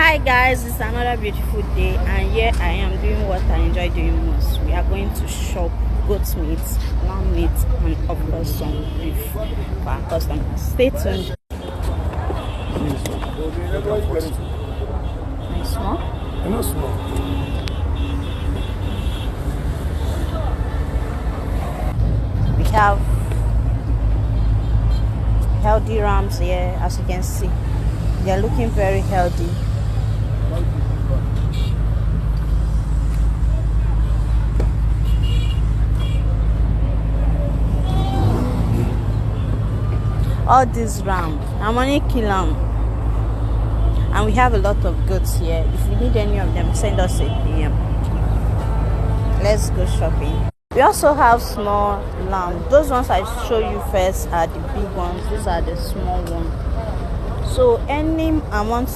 Hi guys, it's another beautiful day and here I am doing what I enjoy doing most. We are going to shop goat meat, lamb meat and of course some beef for our customers. Stay tuned. Nice small? No small. We have healthy rams here, as you can see. They are looking very healthy. All these rams, I'm only kill them. And we have a lot of goats here. If you need any of them, send us a DM. Let's go shopping. We also have small lamb. Those ones I show you first are the big ones. These are the small ones. So any amount